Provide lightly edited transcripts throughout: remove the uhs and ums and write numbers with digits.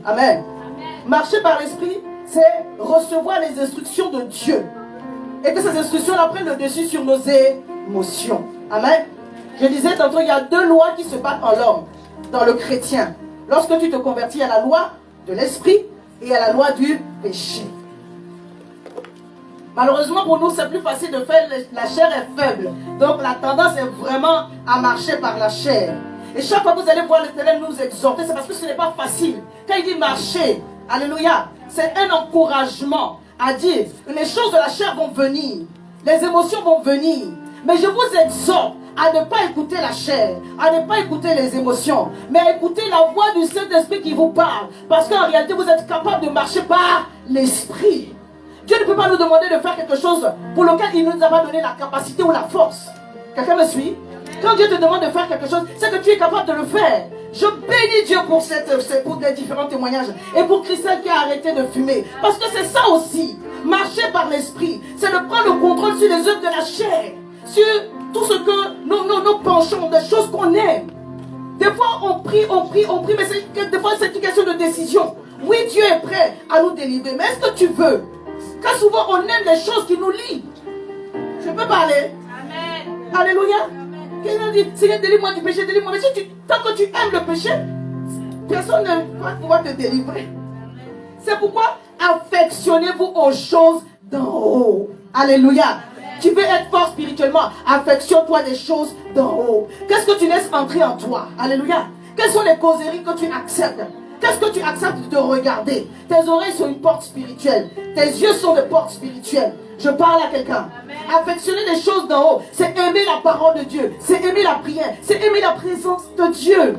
Amen. Marcher par l'esprit, c'est recevoir les instructions de Dieu. Et que ces instructions-là prennent le dessus sur nos émotions. Amen. Je disais tantôt, il y a deux lois qui se battent en l'homme, dans le chrétien. Lorsque tu te convertis à la loi de l'esprit et à la loi du péché. Malheureusement pour nous, c'est plus facile de faire, la chair est faible. Donc la tendance est vraiment à marcher par la chair. Et chaque fois que vous allez voir l'Éternel nous exhorter, c'est parce que ce n'est pas facile. Quand il dit marcher, alléluia, c'est un encouragement à dire que les choses de la chair vont venir, les émotions vont venir. Mais je vous exhorte à ne pas écouter la chair, à ne pas écouter les émotions, mais à écouter la voix du Saint-Esprit qui vous parle. Parce qu'en réalité, vous êtes capable de marcher par l'Esprit. Dieu ne peut pas nous demander de faire quelque chose pour lequel il ne nous a pas donné la capacité ou la force. Quelqu'un me suit? Quand Dieu te demande de faire quelque chose, c'est que tu es capable de le faire. Je bénis Dieu pour les différents témoignages. Et pour Christelle qui a arrêté de fumer. Parce que c'est ça aussi. Marcher par l'esprit. C'est de prendre le contrôle sur les œuvres de la chair. Sur tout ce que nos penchants, des choses qu'on aime. Des fois on prie, mais des fois c'est une question de décision. Oui, Dieu est prêt à nous délivrer. Mais est-ce que tu veux? Car souvent on aime les choses qui nous lient. Je peux parler? Amen. Alléluia. Quelqu'un dit, Seigneur, délivre-moi du péché, délivre-moi. Mais tant que tu aimes le péché, personne ne va pouvoir te délivrer. C'est pourquoi affectionnez-vous aux choses d'en haut. Alléluia. Tu veux être fort spirituellement, affectionne-toi des choses d'en haut. Qu'est-ce que tu laisses entrer en toi? Alléluia. Quelles sont les causeries que tu acceptes? Qu'est-ce que tu acceptes de regarder? Tes oreilles sont une porte spirituelle. Tes yeux sont des portes spirituelles. Je parle à quelqu'un. Affectionner les choses d'en haut, c'est aimer la parole de Dieu. C'est aimer la prière. C'est aimer la présence de Dieu.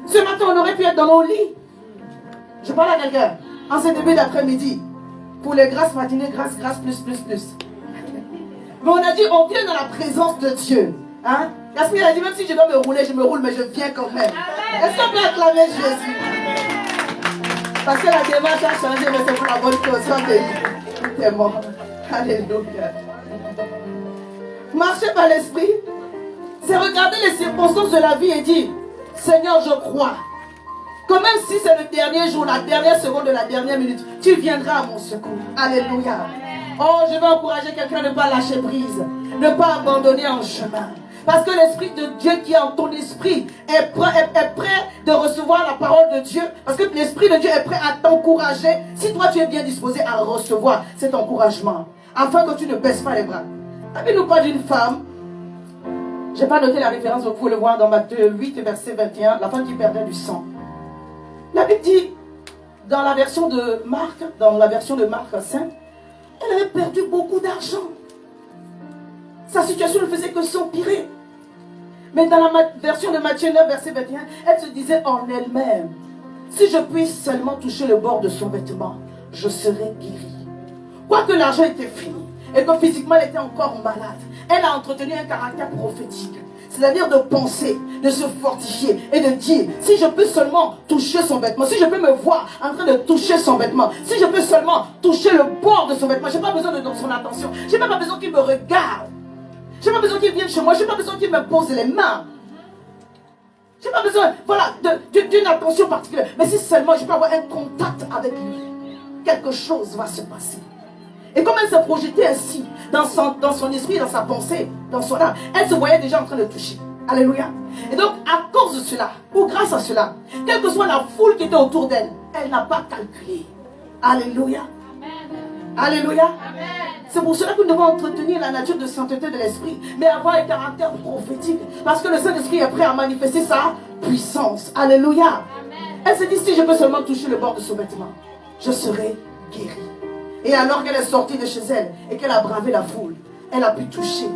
Ce matin, on aurait pu être dans nos lits. Je parle à quelqu'un. En ce début d'après-midi. Pour les grâces matinées, grâce, plus. Mais on a dit, on vient dans la présence de Dieu. Hein? Gaspard a dit, même si je dois me rouler, je me roule, mais je viens quand même. Est-ce qu'on peut acclamer Jésus? Parce que la démarche a changé, mais c'est pour la bonne cause. C'est mort. Alléluia. Marcher par l'esprit, c'est regarder les circonstances de la vie et dire, Seigneur, je crois que même si c'est le dernier jour, la dernière seconde de la dernière minute, tu viendras à mon secours. Alléluia. Oh, je vais encourager quelqu'un à ne pas lâcher prise, ne pas abandonner en chemin. Parce que l'Esprit de Dieu qui est en ton esprit est prêt de recevoir la parole de Dieu. Parce que l'Esprit de Dieu est prêt à t'encourager. Si toi tu es bien disposé à recevoir cet encouragement. Afin que tu ne baisses pas les bras. La Bible nous parle d'une femme. Je n'ai pas noté la référence, vous pouvez le voir dans Matthieu 8, verset 21. La femme qui perdait du sang. La Bible dit, dans la version de Marc 5, elle avait perdu beaucoup d'argent. Sa situation ne faisait que s'empirer. Mais dans la version de Matthieu 9, verset 21, elle se disait en elle-même, si je puisse seulement toucher le bord de son vêtement, je serai guérie. Quoique l'argent était fini et que physiquement elle était encore malade, elle a entretenu un caractère prophétique. C'est-à-dire de penser, de se fortifier et de dire, si je peux seulement toucher son vêtement, si je peux me voir en train de toucher son vêtement, si je peux seulement toucher le bord de son vêtement, je n'ai pas besoin de son attention, je n'ai pas besoin qu'il me regarde. Je n'ai pas besoin qu'il vienne chez moi. Je n'ai pas besoin qu'il me pose les mains. Je n'ai pas besoin, voilà, d'une attention particulière. Mais si seulement je peux avoir un contact avec lui, quelque chose va se passer. Et comme elle se projetait ainsi, dans son esprit, dans sa pensée, dans son âme, elle se voyait déjà en train de toucher. Alléluia. Et donc, à cause de cela, ou grâce à cela, quelle que soit la foule qui était autour d'elle, elle n'a pas calculé. Alléluia. Alléluia. Amen. C'est pour cela que nous devons entretenir la nature de sainteté de l'esprit, mais avoir un caractère prophétique, parce que le Saint-Esprit est prêt à manifester sa puissance. Alléluia. Amen. Elle se dit, si je peux seulement toucher le bord de son vêtement, je serai guérie. Et alors qu'elle est sortie de chez elle et qu'elle a bravé la foule, elle a pu toucher,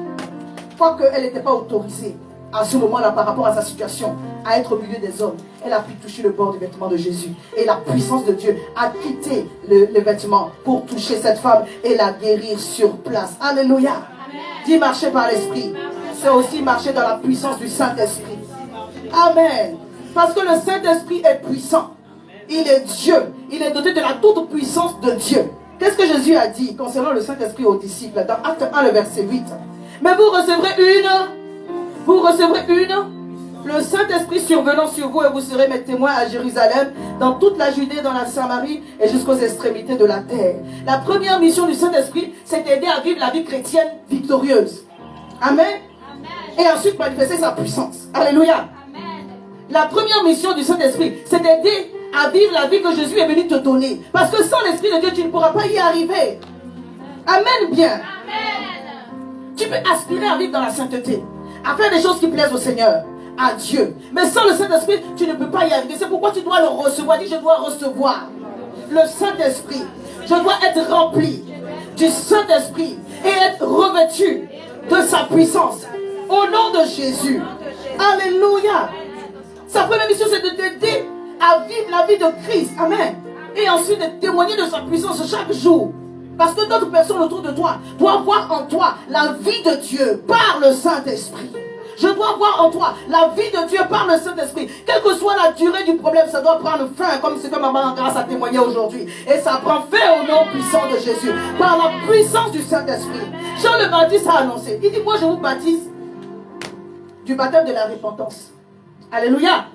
quoique elle n'était pas autorisée à ce moment-là par rapport à sa situation, à être au milieu des hommes, elle a pu toucher le bord du vêtement de Jésus. Et la puissance de Dieu a quitté le vêtement pour toucher cette femme et la guérir sur place. Alléluia. Dis marcher par l'esprit. C'est aussi marcher dans la puissance du Saint-Esprit. Amen. Parce que le Saint-Esprit est puissant. Il est Dieu. Il est doté de la toute puissance de Dieu. Qu'est-ce que Jésus a dit concernant le Saint-Esprit aux disciples dans Acte 1, le verset 8? Mais vous recevrez une Le Saint-Esprit survenant sur vous et vous serez mes témoins à Jérusalem, dans toute la Judée, dans la Samarie et jusqu'aux extrémités de la terre. La première mission du Saint-Esprit, c'est d'aider à vivre la vie chrétienne victorieuse. Amen. Et ensuite manifester sa puissance. Alléluia. La première mission du Saint-Esprit, c'est d'aider à vivre la vie que Jésus est venu te donner. Parce que sans l'Esprit de Dieu, tu ne pourras pas y arriver. Amen bien. Tu peux aspirer à vivre dans la sainteté, à faire des choses qui plaisent au Seigneur, à Dieu. Mais sans le Saint-Esprit, tu ne peux pas y arriver. C'est pourquoi tu dois le recevoir. Dis, je dois recevoir le Saint-Esprit. Je dois être rempli du Saint-Esprit et être revêtu de sa puissance. Au nom de Jésus. Alléluia. Sa première mission, c'est de t'aider à vivre la vie de Christ. Amen. Et ensuite de témoigner de sa puissance chaque jour. Parce que d'autres personnes autour de toi doivent voir en toi la vie de Dieu par le Saint-Esprit. Je dois voir en toi la vie de Dieu par le Saint-Esprit. Quelle que soit la durée du problème, ça doit prendre fin, comme ce que Maman Grâce a témoigné aujourd'hui. Et ça prend fin au nom puissant de Jésus, par la puissance du Saint-Esprit. Jean le Baptiste a annoncé. Il dit, moi je vous baptise du baptême de la repentance. Alléluia.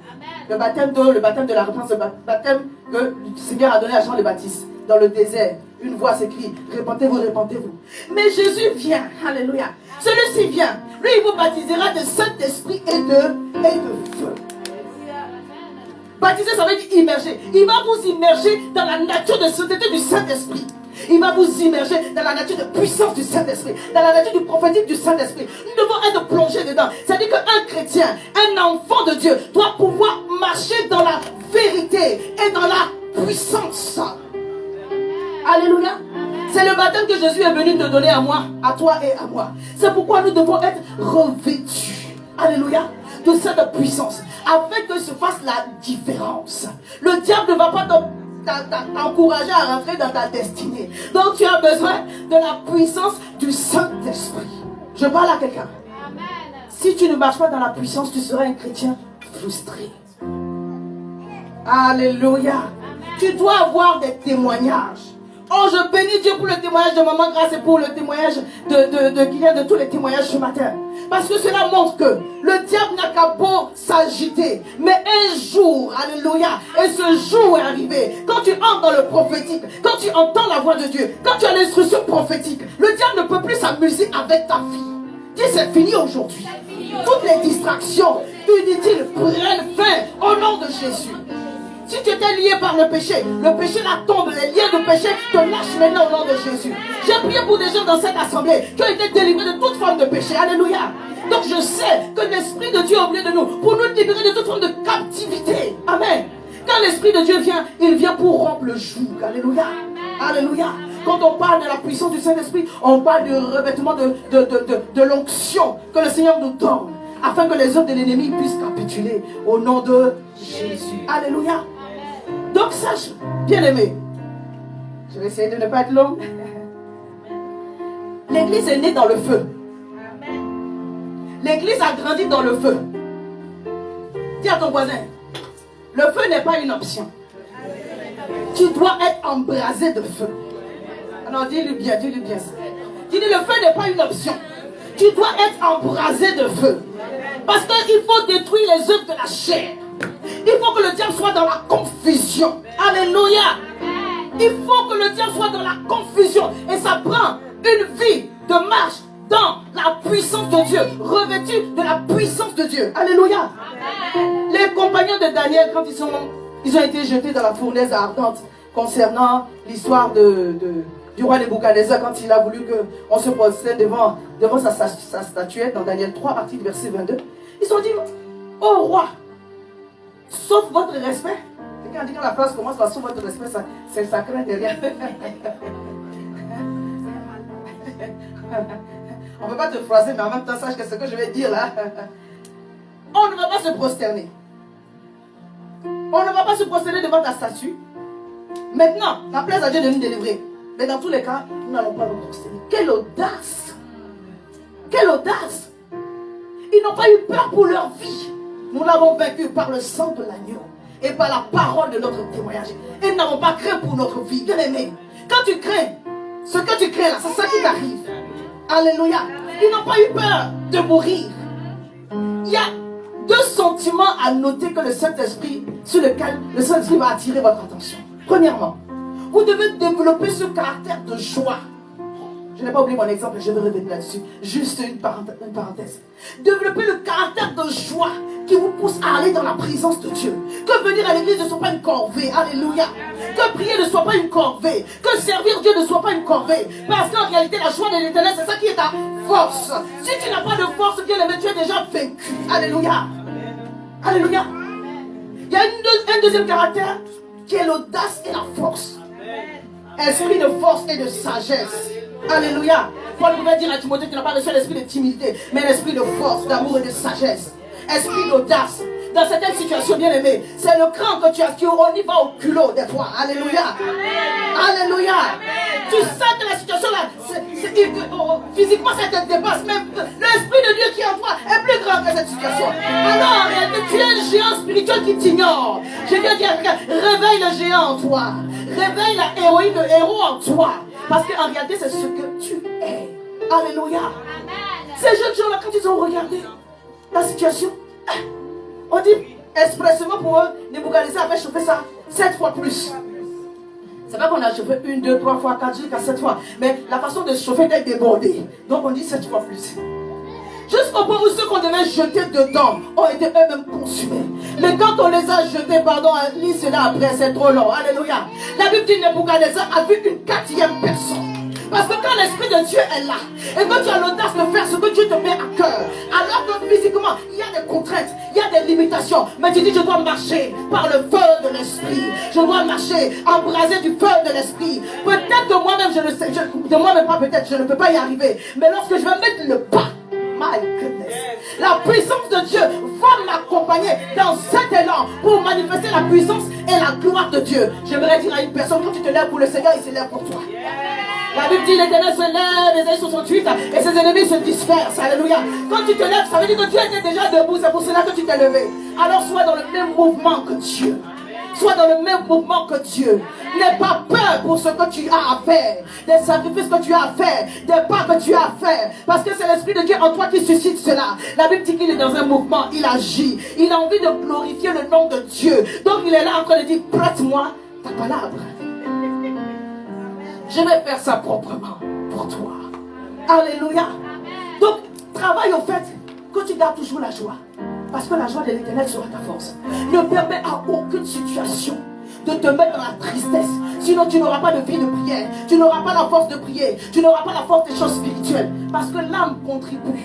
Le baptême de la repentance, le baptême que le Seigneur a donné à Jean le Baptiste dans le désert. Une voix s'écrit, répentez-vous, répentez-vous. Mais Jésus vient, alléluia. Celui-ci vient, lui il vous baptisera de Saint-Esprit et de feu. Baptiser, ça veut dire immerger. Il va vous immerger dans la nature de sainteté du Saint-Esprit. Il va vous immerger dans la nature de puissance du Saint-Esprit, dans la nature du prophétique du Saint-Esprit. Nous devons être plongés dedans. C'est-à-dire qu'un chrétien, un enfant de Dieu, doit pouvoir marcher dans la vérité et dans la puissance. Alléluia. C'est le baptême que Jésus est venu te donner à moi, à toi et à moi. C'est pourquoi nous devons être revêtus. Alléluia. De cette puissance. Afin que se fasse la différence. Le diable ne va pas t'encourager à rentrer dans ta destinée. Donc tu as besoin de la puissance du Saint-Esprit. Je parle à quelqu'un. Si tu ne marches pas dans la puissance, tu seras un chrétien frustré. Alléluia. Tu dois avoir des témoignages. Oh, je bénis Dieu pour le témoignage de Maman Grâce et pour le témoignage de Kylian, de tous les témoignages ce matin. Parce que cela montre que le diable n'a qu'à beau s'agiter. Mais un jour, alléluia, et ce jour est arrivé. Quand tu entres dans le prophétique, quand tu entends la voix de Dieu, quand tu as l'instruction prophétique, le diable ne peut plus s'amuser avec ta vie. Dis, c'est fini aujourd'hui. Toutes les distractions inutiles prennent fin au nom de Jésus. Si tu étais lié par le péché là tombe, les liens de péché te lâchent maintenant au nom de Jésus. J'ai prié pour des gens dans cette assemblée qui ont été délivrés de toute forme de péché. Alléluia. Donc je sais que l'Esprit de Dieu est au milieu de nous pour nous libérer de toute forme de captivité. Amen. Quand l'Esprit de Dieu vient, il vient pour rompre le joug. Alléluia. Alléluia. Quand on parle de la puissance du Saint-Esprit, on parle du revêtement de l'onction que le Seigneur nous donne, afin que les œuvres de l'ennemi puissent capituler au nom de Jésus. Alléluia. Donc sache, bien-aimé, je vais essayer de ne pas être longue. L'église est née dans le feu. L'église a grandi dans le feu. Dis à ton voisin, le feu n'est pas une option. Tu dois être embrasé de feu. Alors dis-lui bien, dis-lui bien ça. Dis-lui, le feu n'est pas une option. Tu dois être embrasé de feu. Parce qu'il faut détruire les œuvres de la chair. Il faut que le diable soit dans la confusion. Alléluia. Il faut que le diable soit dans la confusion. Et ça prend une vie de marche dans la puissance de Dieu. Revêtu de la puissance de Dieu. Alléluia. Les compagnons de Daniel, quand ils ont été jetés dans la fournaise ardente, concernant l'histoire du roi Nebuchadnezzar, quand il a voulu qu'on se prosterne devant sa statuette, dans Daniel 3, partie du verset 22, ils ont dit, ô roi, sauf votre respect. Et quand la phrase commence par sauf votre respect, c'est le sacré derrière. On ne peut pas te froisser, mais en même temps, sache que ce que je vais dire là, on ne va pas se prosterner. On ne va pas se prosterner devant ta statue. Maintenant, la place à Dieu de nous délivrer. Mais dans tous les cas, nous n'allons pas nous prosterner. Quelle audace! Quelle audace! Ils n'ont pas eu peur pour leur vie. Nous l'avons vaincu par le sang de l'agneau et par la parole de notre témoignage. Et nous n'avons pas craint pour notre vie. Bien aimé, quand tu crains, ce que tu crains là, c'est ça qui t'arrive. Alléluia. Ils n'ont pas eu peur de mourir. Il y a 2 sentiments à noter que le Saint-Esprit, sur lequel le Saint-Esprit va attirer votre attention. Premièrement, vous devez développer ce caractère de joie. Je n'ai pas oublié mon exemple, je vais revenir là-dessus. Juste une parenthèse. Développez le caractère de joie qui vous pousse à aller dans la présence de Dieu. Que venir à l'église ne soit pas une corvée. Alléluia. Que prier ne soit pas une corvée. Que servir Dieu ne soit pas une corvée. Parce qu'en réalité, la joie de l'Éternel, c'est ça qui est ta force. Si tu n'as pas de force, bien aimé, tu es déjà vaincu. Alléluia. Alléluia. Il y a un deuxième caractère qui est l'audace et la force. Esprit de force et de sagesse. Alléluia. Paul pouvait dire à Timothée, tu n'as pas reçu l'esprit de timidité, mais l'esprit de force, d'amour et de sagesse. Esprit d'audace. Dans certaines situations, bien aimées, c'est le cran que tu as, on y va au culot des fois. Alléluia. Alléluia. Tu sens que la situation là, physiquement ça te dépasse, même l'esprit de Dieu qui est en toi est plus grand que cette situation. Alors en réalité, tu es un géant spirituel qui t'ignore. Je viens dire, réveille le géant en toi. Réveille la héroïne, le héros en toi. Parce qu'en réalité, c'est ce que tu es. Alléluia. Ces jeunes gens-là, quand ils ont regardé la situation, on dit expressément pour eux, Nebuchadnezzar avait chauffé ça 7 fois plus. C'est pas qu'on a chauffé 1, 2, 3 fois, 4, jusqu'à 7 fois. Mais la façon de chauffer était débordée. Donc on dit 7 fois plus. Jusqu'au point où ceux qu'on devait jeter dedans ont été eux-mêmes consumés. Mais quand on les a jetés, pardon, lis cela après, c'est trop long. Alléluia. La Bible dit Nebuchadnezzar a vu une 4e personne. Parce que quand l'Esprit de Dieu est là, et que tu as l'audace de faire ce que Dieu te met à cœur, alors que physiquement, il y a des contraintes, il y a des limitations, mais tu dis, je dois marcher par le feu de l'Esprit. Je dois marcher, embraser du feu de l'Esprit. Peut-être de moi-même, je ne sais, de moi-même pas peut-être, je ne peux pas y arriver. Mais lorsque je vais mettre le pas, my goodness, la puissance de Dieu va m'accompagner dans cet élan pour manifester la puissance et la gloire de Dieu. J'aimerais dire à une personne, quand tu te lèves pour le Seigneur, il se lève pour toi. La Bible dit l'Éternel se lève, Ésaïe 68, et ses ennemis se dispersent. Alléluia. Quand tu te lèves, ça veut dire que tu étais déjà debout. C'est pour cela que tu t'es levé. Alors sois dans le même mouvement que Dieu. Sois dans le même mouvement que Dieu. N'aie pas peur pour ce que tu as à faire, des sacrifices que tu as à faire, des pas que tu as à faire. Parce que c'est l'Esprit de Dieu en toi qui suscite cela. La Bible dit qu'il est dans un mouvement, il agit. Il a envie de glorifier le nom de Dieu. Donc il est là en train de dire, prête-moi ta palabre. Je vais faire ça proprement pour toi. Alléluia. Donc, travaille au fait que tu gardes toujours la joie. Parce que la joie de l'Éternel sera ta force. Ne permets à aucune situation de te mettre dans la tristesse. Sinon, tu n'auras pas de vie de prière. Tu n'auras pas la force de prier. Tu n'auras pas la force des choses spirituelles. Parce que l'âme contribue.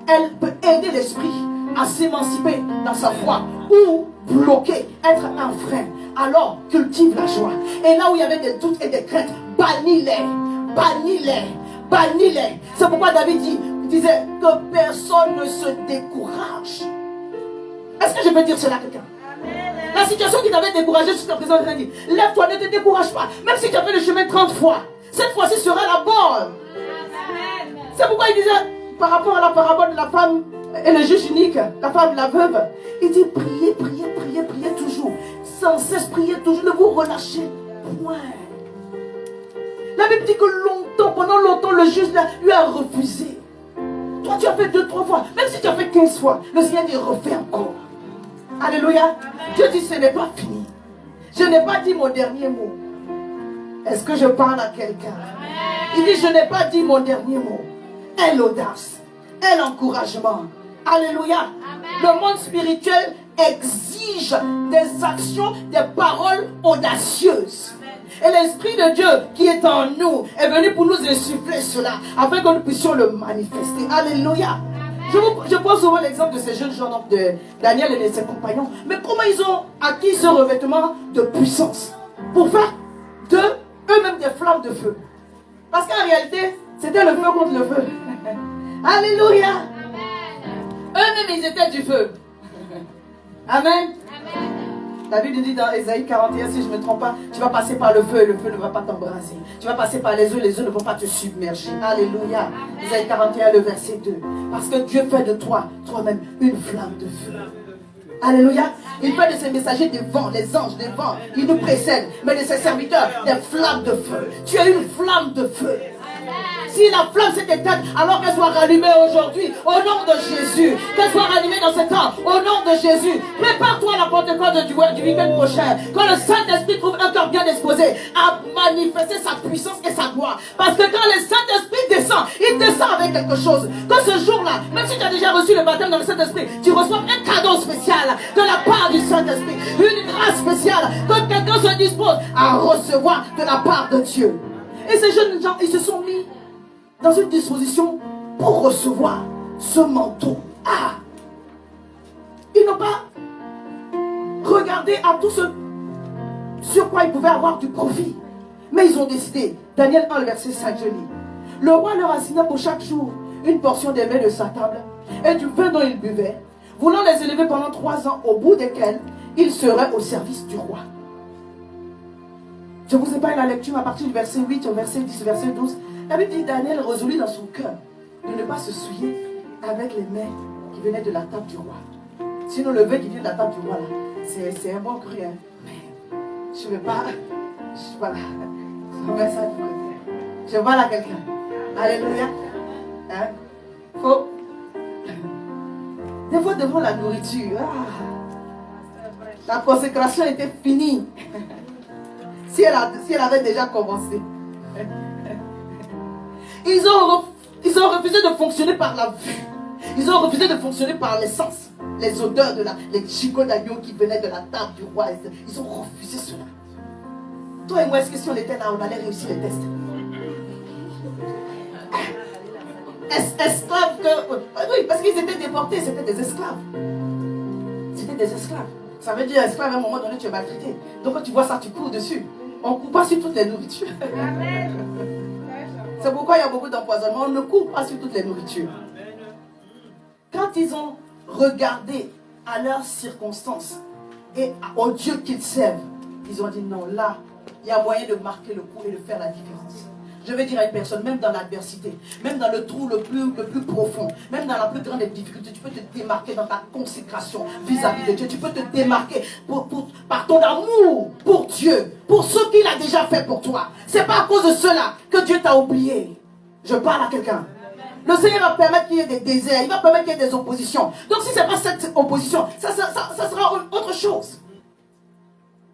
Elle peut aider l'esprit à s'émanciper dans sa foi. Ou bloquer, être un frein. Alors, cultive la joie. Et là où il y avait des doutes et des craintes, bannis-les, bannis-les, bannis-les. C'est pourquoi David disait que personne ne se décourage. Est-ce que je peux dire cela à quelqu'un? La situation qui t'avait découragé jusqu'à présent, il dit, lève-toi, ne te décourage pas. Même si tu as fait le chemin 30 fois, cette fois-ci sera la bonne. C'est pourquoi il disait, par rapport à la parabole de la femme et le juge unique, la femme, la veuve, il dit, priez, priez, priez, priez toujours. Sans cesse, priez toujours, ne vous relâchez point. La Bible dit que longtemps, pendant longtemps, le juge lui a refusé. Toi, tu as fait 2, 3 fois. Même si tu as fait 15 fois, le Seigneur dit, refais encore. Alléluia. Dieu dit, ce n'est pas fini. Je n'ai pas dit mon dernier mot. Est-ce que je parle à quelqu'un? Il dit, je n'ai pas dit mon dernier mot. Et l'audace, et l'encouragement. Alléluia. Le monde spirituel exige des actions, des paroles audacieuses. Et l'Esprit de Dieu qui est en nous est venu pour nous insuffler cela, afin que nous puissions le manifester. Alléluia. Je prends souvent l'exemple de ces jeunes gens, donc de Daniel et de ses compagnons. Mais comment ils ont acquis ce revêtement de puissance? Pour faire d'eux eux-mêmes des flammes de feu. Parce qu'en réalité, c'était le feu contre le feu. Alléluia. Eux-mêmes, ils étaient du feu. Amen. La Bible dit dans Ésaïe 41, si je ne me trompe pas, tu vas passer par le feu et le feu ne va pas t'embraser. Tu vas passer par les eaux ne vont pas te submerger. Alléluia. Ésaïe 41, le verset 2. Parce que Dieu fait de toi, toi-même, une flamme de feu. Alléluia. Il fait de ses messagers des vents, les anges des vents. Il nous précède. Mais de ses serviteurs, des flammes de feu. Tu es une flamme de feu. Si la flamme s'est éteinte, alors qu'elle soit rallumée aujourd'hui, au nom de Jésus. Qu'elle soit rallumée dans ce temps, au nom de Jésus. Prépare-toi à la Pentecôte du week-end prochain. Quand le Saint-Esprit trouve un cœur bien disposé à manifester sa puissance et sa gloire. Parce que quand le Saint-Esprit descend, il descend avec quelque chose. Que ce jour-là, même si tu as déjà reçu le baptême dans le Saint-Esprit, tu reçois un cadeau spécial de la part du Saint-Esprit. Une grâce spéciale que quelqu'un se dispose à recevoir de la part de Dieu. Et ces jeunes gens, ils se sont mis dans une disposition pour recevoir ce manteau. Ah! Ils n'ont pas regardé à tout ce sur quoi ils pouvaient avoir du profit. Mais ils ont décidé. Daniel 1, le verset 5, je lis. Le roi leur assigna pour chaque jour une portion des mets de sa table et du vin dont ils buvaient, voulant les élever pendant 3 ans, au bout desquels ils seraient au service du roi. Je vous épargne la lecture à partir du verset 8 au verset 10, verset 12. La Bible dit Daniel résolut dans son cœur de ne pas se souiller avec les mets qui venaient de la table du roi. Sinon, le vin qui vient de la table du roi, là, c'est un bon cru. Hein. Mais je ne veux pas. Voilà. Je remets ça de côté. Je vois là quelqu'un. Alléluia. Hein? Faut. Des fois, devant la nourriture, la consécration était finie. Si elle avait déjà commencé. Ils ont refusé de fonctionner par la vue. Ils ont refusé de fonctionner par les sens. Les odeurs les chicots d'agneau qui venaient de la table du roi. Ils ont refusé cela. Toi et moi, est-ce que si on était là, on allait réussir les tests? Esclaves que... Oui, parce qu'ils étaient déportés, c'était des esclaves. C'était des esclaves. Ça veut dire esclave, à un moment donné, tu es maltraité. Donc quand tu vois ça, tu cours dessus. On ne court pas sur toutes les nourritures. C'est pourquoi il y a beaucoup d'empoisonnement. On ne court pas sur toutes les nourritures. Quand ils ont regardé à leurs circonstances et au Dieu qu'ils servent, ils ont dit non, là, il y a moyen de marquer le coup et de faire la différence. Je vais dire à une personne, même dans l'adversité, même dans le trou le plus profond, même dans la plus grande des difficultés, tu peux te démarquer dans ta consécration vis-à-vis de Dieu. Tu peux te démarquer par ton amour pour Dieu, pour ce qu'il a déjà fait pour toi. Ce n'est pas à cause de cela que Dieu t'a oublié. Je parle à quelqu'un. Le Seigneur va permettre qu'il y ait des déserts, il va permettre qu'il y ait des oppositions. Donc si ce n'est pas cette opposition, ça sera autre chose.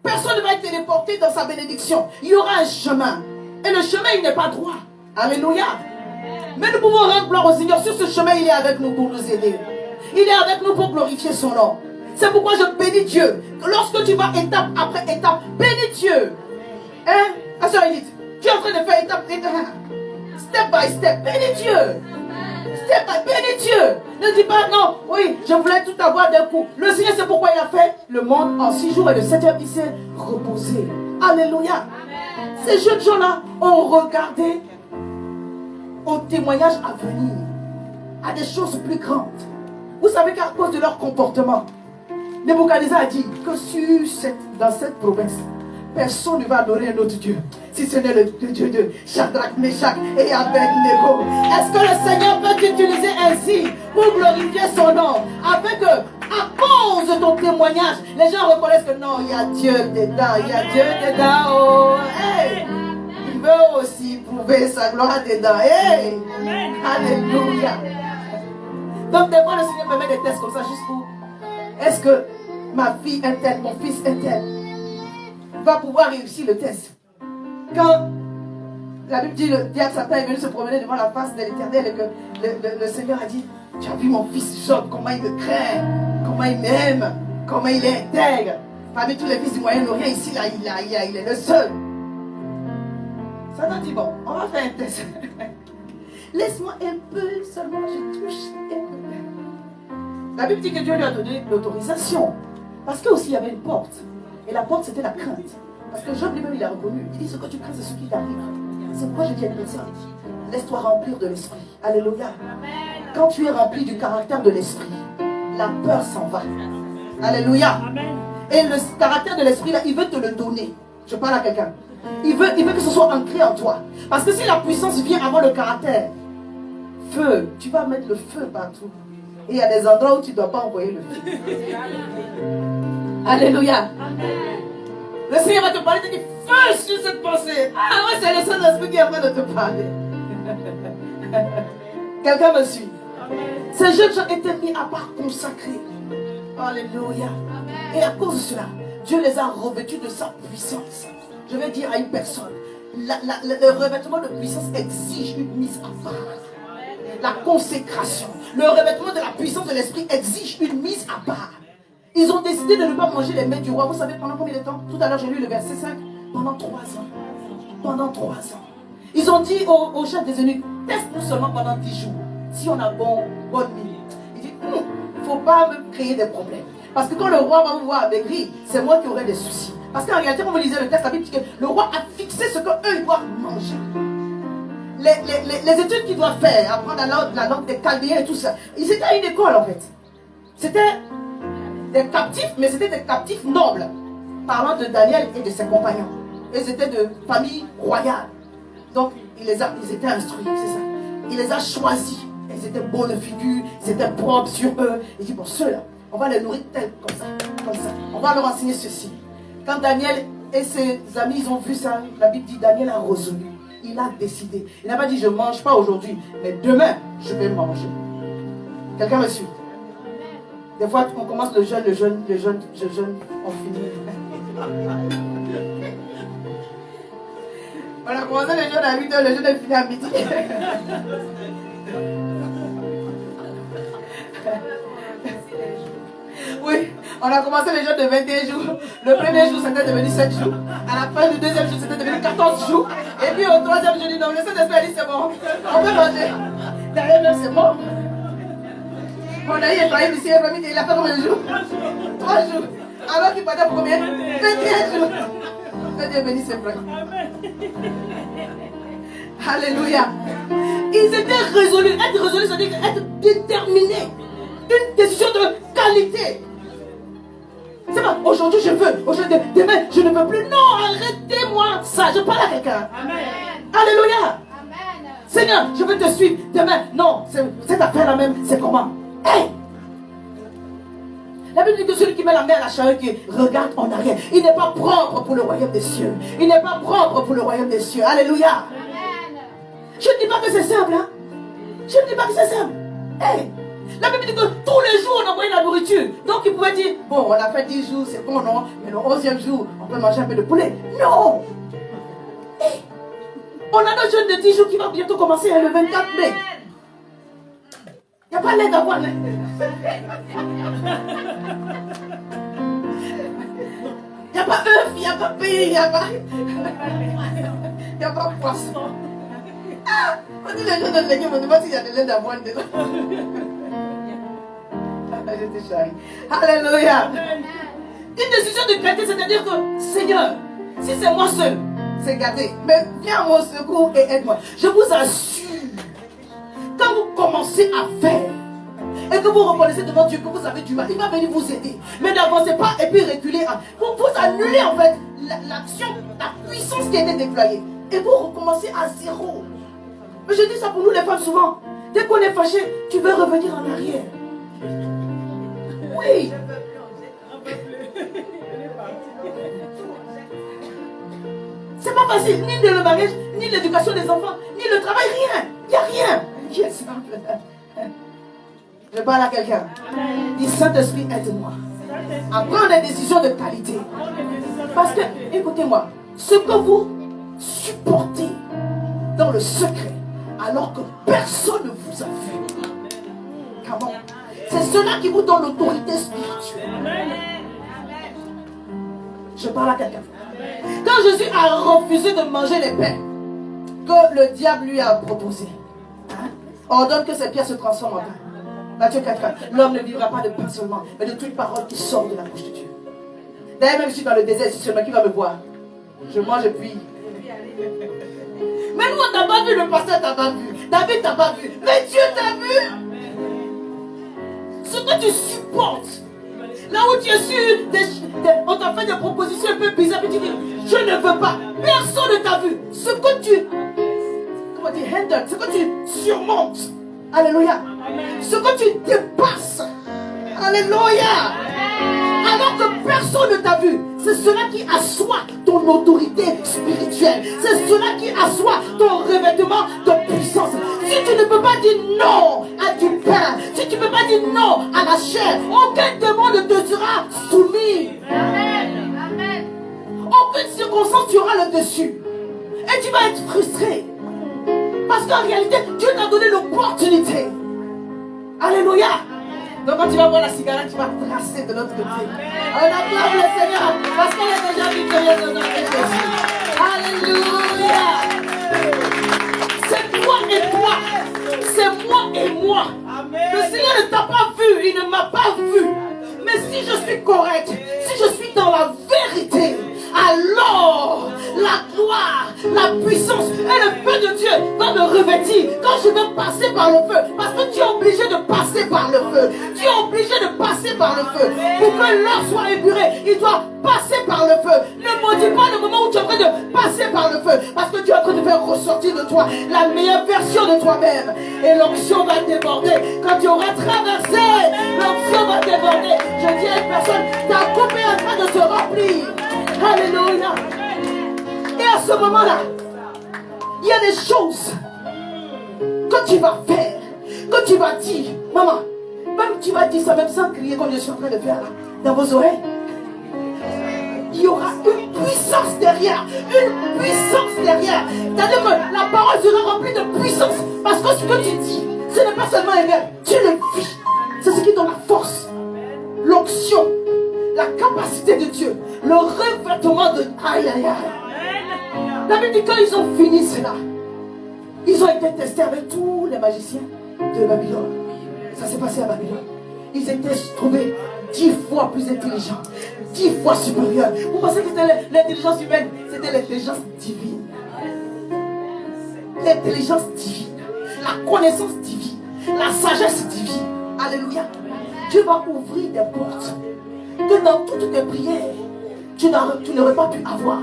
Personne ne va être téléporté dans sa bénédiction. Il y aura un chemin. Et le chemin, il n'est pas droit. Alléluia. Mais nous pouvons rendre gloire au Seigneur. Sur ce chemin, il est avec nous pour nous aider. Il est avec nous pour glorifier son nom. C'est pourquoi je bénis Dieu. Lorsque tu vas étape après étape, bénis Dieu. Hein? Ah, sœur Edith, tu es en train de faire étape. Step by step. Bénis Dieu. Step by bénis Dieu. Ne dis pas non, oui, je voulais tout avoir d'un coup. Le Seigneur, c'est pourquoi il a fait le monde en 6 jours et le 7e, il s'est reposé. Alléluia. Ces jeunes gens-là ont regardé au témoignage à venir, à des choses plus grandes. Vous savez qu'à cause de leur comportement, Nebuchadnezzar a dit que dans cette province, personne ne va adorer un autre Dieu, si ce n'est le Dieu de Shadrach, Meshach et Abednego. Est-ce que le Seigneur peut t'utiliser ainsi pour glorifier son nom, afin que, à cause de ton témoignage, les gens reconnaissent que non, il y a Dieu dedans, il y a Dieu dedans. Oh, hey, il veut aussi prouver sa gloire dedans. Hey, alléluia. Donc des fois le Seigneur permet des tests comme ça juste pour, est-ce que ma fille est telle, mon fils est tel, va pouvoir réussir le test. Quand la Bible dit le diable Satan est venu se promener devant la face de l'Éternel et que le Seigneur a dit, tu as vu mon fils Job, comment il me craint, comment il m'aime, comment il est intègre. Parmi tous les fils du Moyen-Orient, ici, là, il est le seul. Satan dit, bon, on va faire un test. Laisse-moi un peu, seulement je touche un peu. La Bible dit que Dieu lui a donné l'autorisation. Parce que aussi il y avait une porte. Et la porte, c'était la crainte. Parce que Job lui-même, il a reconnu. Il dit, ce que tu crains, c'est ce qui t'arrive. C'est pourquoi je dis à une personne, laisse-toi remplir de l'esprit. Alléluia. Quand tu es rempli du caractère de l'esprit, la peur s'en va. Alléluia. Et le caractère de l'esprit, là, il veut te le donner. Je parle à quelqu'un. Il veut que ce soit ancré en toi. Parce que si la puissance vient avant le caractère, feu, tu vas mettre le feu partout. Et il y a des endroits où tu ne dois pas envoyer le feu. Alléluia. Le Seigneur va te parler, te dire feu sur cette pensée. Ah ouais, c'est le Saint-Esprit qui est en train de te parler. Quelqu'un me suit? Ces jeunes gens étaient mis à part, consacrés. Alléluia. Et à cause de cela, Dieu les a revêtus de sa puissance. Je vais dire à une personne, le revêtement de puissance exige une mise à part. La consécration, le revêtement de la puissance de l'esprit exige une mise à part. Ils ont décidé de ne pas manger les mets du roi. Vous savez pendant combien de temps? Tout à l'heure j'ai lu le verset 5. Pendant 3 ans. Pendant 3 ans. Ils ont dit au chef des eunuques, teste-nous seulement pendant 10 jours. Si on a bonne mine. Il dit, il ne faut pas me créer des problèmes. Parce que quand le roi va vous voir amaigri, c'est moi qui aurai des soucis. Parce qu'en réalité, quand vous lisez le texte, la Bible dit que le roi a fixé ce qu'eux, ils doivent manger. Les études qu'ils doivent faire, apprendre la langue des Chaldéens et tout ça, ils étaient à une école en fait. C'était des captifs, mais c'était des captifs nobles. Parlant de Daniel et de ses compagnons. Ils étaient de famille royale. Donc, ils étaient instruits, c'est ça. Il les a choisis. Ils étaient beaux de figure, ils étaient propres sur eux. Il dit, bon, ceux-là, on va les nourrir tels, comme ça, comme ça. On va leur enseigner ceci. Quand Daniel et ses amis, ils ont vu ça, la Bible dit, Daniel a résolu. Il a décidé. Il n'a pas dit, je ne mange pas aujourd'hui, mais demain, je vais manger. Quelqu'un me suit? Des fois, on commence le jeûne, on finit. On a commencé le jeûne à 8h, le jeûne est fini à midi. Oui, on a commencé le jeûne de 21 jours. Le premier jour, c'était devenu 7 jours. À la fin du deuxième jour, c'était devenu 14 jours. Et puis au troisième jour, je dis non, le Saint-Esprit a dit c'est bon. On peut manger. Derrière même, c'est bon. Mon ami Ephraim ici, il a fait combien de jours? 3 jours. Alors qu'il partait pour combien? 21 jours. Que Dieu bénisse ses frères. Alléluia. Ils étaient résolus. Être résolu, ça veut dire être déterminé. Une décision de qualité. C'est pas aujourd'hui je veux, aujourd'hui, demain je ne veux plus. Non, arrêtez-moi ça. Je parle à quelqu'un. Alléluia. Amen. Seigneur, je veux te suivre. Demain, non, cette affaire-là même, c'est comment? Hey! La Bible dit que celui qui met la main à la charrue, qui regarde en arrière, il n'est pas propre pour le royaume des cieux. Il n'est pas propre pour le royaume des cieux. Alléluia. Amen. Je ne dis pas que c'est simple. Hein? Je ne dis pas que c'est simple. Hey! La Bible dit que tous les jours on envoyait la nourriture. Donc il pouvait dire, bon, on a fait 10 jours, c'est bon, non? Mais le 11e jour, on peut manger un peu de poulet. Non! Hey! On a notre jeûne de 10 jours qui va bientôt commencer le 24 mai. Il n'y a pas l'aide à voir. Il n'y a pas œuf, il n'y a pas pain, il n'y a pas poisson. Ah, on dit les gens de légumes, on ne sait pas s'il y a de l'aide à boire dedans. Je te charrie. Alléluia. Une décision de gâter, c'est-à-dire que, Seigneur, si c'est moi seul, c'est gâté. Mais viens à mon secours et aide-moi. Je vous assure, quand vous commencez à faire, et que vous reconnaissez devant Dieu que vous avez du mal, il va venir vous aider. Mais n'avancez pas et puis reculez. Vous annulez en fait l'action, la puissance qui a été déployée. Et vous recommencez à zéro. Mais je dis ça pour nous les femmes souvent. Dès qu'on est fâché, tu veux revenir en arrière. Oui. C'est pas facile, ni le mariage, ni l'éducation des enfants, ni le travail, rien. Il n'y a rien. Qui est simple. Je parle à quelqu'un. Dis Saint-Esprit, aide-moi à prendre des décisions de qualité. Parce que, écoutez-moi, ce que vous supportez dans le secret, alors que personne ne vous a vu, comment? C'est cela qui vous donne l'autorité spirituelle. Je parle à quelqu'un. Quand Jésus a refusé de manger les pains que le diable lui a proposés, ordonne que ces pierres se transforment en pain. Matthieu 4, l'homme ne vivra pas de pain seulement, mais de toute parole qui sort de la bouche de Dieu. D'ailleurs, même si je suis dans le désert, c'est seulement qui va me voir. Je mange et puis. Mais nous, on t'a pas vu, le pasteur t'a pas vu, David t'a pas vu, mais Dieu t'a vu. Ce que tu supportes, là où tu es sûr, on t'a fait des propositions un peu bizarres, et tu dis, je ne veux pas, personne ne t'a vu. Ce que tu, comment dire, handle, ce que tu surmontes, alléluia, ce que tu dépasses, alléluia, alors que personne ne t'a vu, c'est cela qui assoit ton autorité spirituelle, c'est cela qui assoit ton revêtement de puissance, Si tu ne peux pas dire non à du pain, si tu ne peux pas dire non à la chair, aucun démon ne te sera soumis. Amen. Aucune circonstance tu auras le dessus. Et tu vas être frustré. Parce qu'en réalité, Dieu t'a donné l'opportunité. Alléluia. Donc quand tu vas voir la cigarette, tu vas tracer de l'autre côté. On acclame le Seigneur parce qu'elle est déjà victorieuse dans notre Jésus. Alléluia. C'est toi et toi. C'est moi et moi. Le Seigneur ne t'a pas vu, il ne m'a pas vu. Mais si je suis correct, si je suis dans la vérité, alors la gloire, la puissance et le feu de Dieu va me revêtir quand je vais passer par le feu. Parce que tu es obligé de passer par le feu. Tu es obligé de passer par le feu. Pour que l'or soit épuré, il doit passer par le feu. Ne maudis pas le moment où tu es en train de passer par le feu. Parce que tu es en train de faire ressortir de toi la meilleure version de toi-même. Et l'onction va déborder. Quand tu auras traversé, l'onction va déborder. Je dis à une personne, ta coupe est en train de se remplir. Alléluia. Et à ce moment-là, il y a des choses que tu vas faire, que tu vas dire. Maman, même tu vas dire ça même sans crier comme je suis en train de faire là, dans vos oreilles. Il y aura une puissance derrière. Une puissance derrière. C'est-à-dire que la parole sera remplie de puissance. Parce que ce que tu dis, ce n'est pas seulement un verbe, tu le vis. C'est ce qui donne la force, l'onction, la capacité de Dieu, le revêtement de... Aïe, aïe, aïe. La Bible dit quand ils ont fini cela, ils ont été testés avec tous les magiciens de Babylone. Ça s'est passé à Babylone. Ils étaient trouvés 10 fois plus intelligents, 10 fois supérieurs. Vous pensez que c'était l'intelligence humaine? C'était l'intelligence divine. L'intelligence divine, la connaissance divine, la sagesse divine. Alléluia. Dieu va ouvrir des portes que dans toutes tes prières, tu n'aurais pas pu avoir.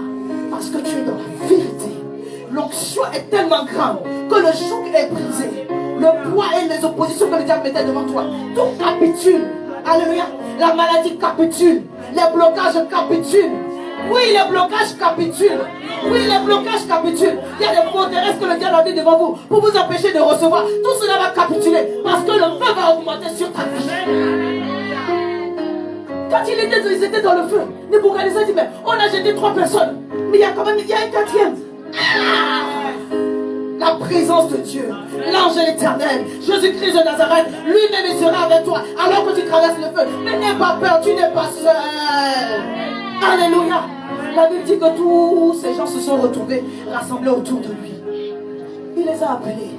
Parce que tu es dans la vérité. L'onction est tellement grande que le joug est brisé. Le poids et les oppositions que le diable mettait devant toi, tout capitule. Alléluia. La maladie capitule. Les blocages capitulent. Oui, les blocages capitulent. Oui, les blocages capitulent. Il y a des forteresses que le diable a mis devant vous pour vous empêcher de recevoir. Tout cela va capituler parce que le feu va augmenter sur ta vie. Quand ils étaient dans le feu, Nebuchadnezzar dit, mais on a jeté 3 personnes. Mais il y a un 4e. La présence de Dieu, l'ange de l'éternel, Jésus-Christ de Nazareth, lui-même sera avec toi alors que tu traverses le feu. Mais n'aie pas peur, tu n'es pas seul. Alléluia. La Bible dit que tous ces gens se sont retrouvés, rassemblés autour de lui. Il les a appelés.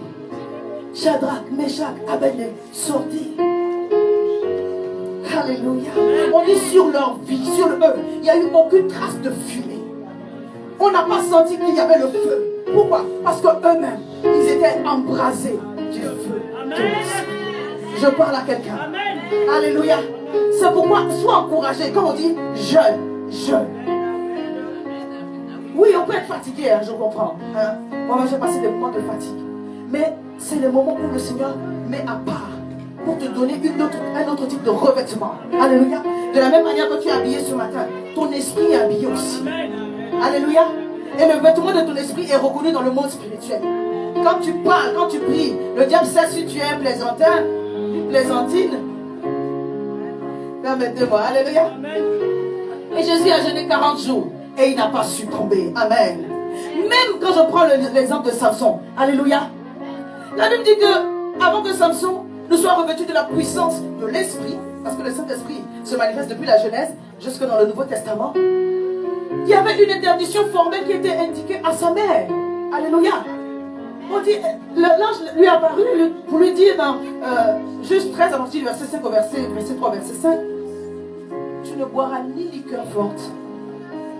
Shadrach, Meshach, Abednego, sortez. Alléluia. On est sur leur vie, sur eux. Il n'y a eu aucune trace de fumée. On n'a pas senti qu'il y avait le feu. Pourquoi? Parce qu'eux-mêmes, ils étaient embrasés du feu. Je parle à quelqu'un. Alléluia. C'est pourquoi, sois encouragé. Quand on dit jeûne. Oui, on peut être fatigué, hein, je comprends. Hein. Moi, j'ai passé des moments de fatigue. Mais c'est le moment où le Seigneur met à part pour te donner un autre type de revêtement. Alléluia. De la même manière que tu es habillé ce matin, ton esprit est habillé aussi. Alléluia. Et le vêtement de ton esprit est reconnu dans le monde spirituel. Quand tu parles, quand tu pries, le diable sait si tu es un plaisantin, une plaisantine. Permettez-moi. Alléluia. Et Jésus a jeûné 40 jours et il n'a pas succombé. Amen. Même quand je prends l'exemple de Samson. Alléluia. La Bible dit que avant que Samson ne soit revêtu de la puissance de l'esprit, parce que le Saint-Esprit se manifeste depuis la Genèse jusque dans le Nouveau Testament, il y avait une interdiction formelle qui était indiquée à sa mère. Alléluia. On dit, l'ange lui est apparu pour lui dire dans Juge 13 à partir du verset 5 au verset 3, verset 5, tu ne boiras ni liqueur forte,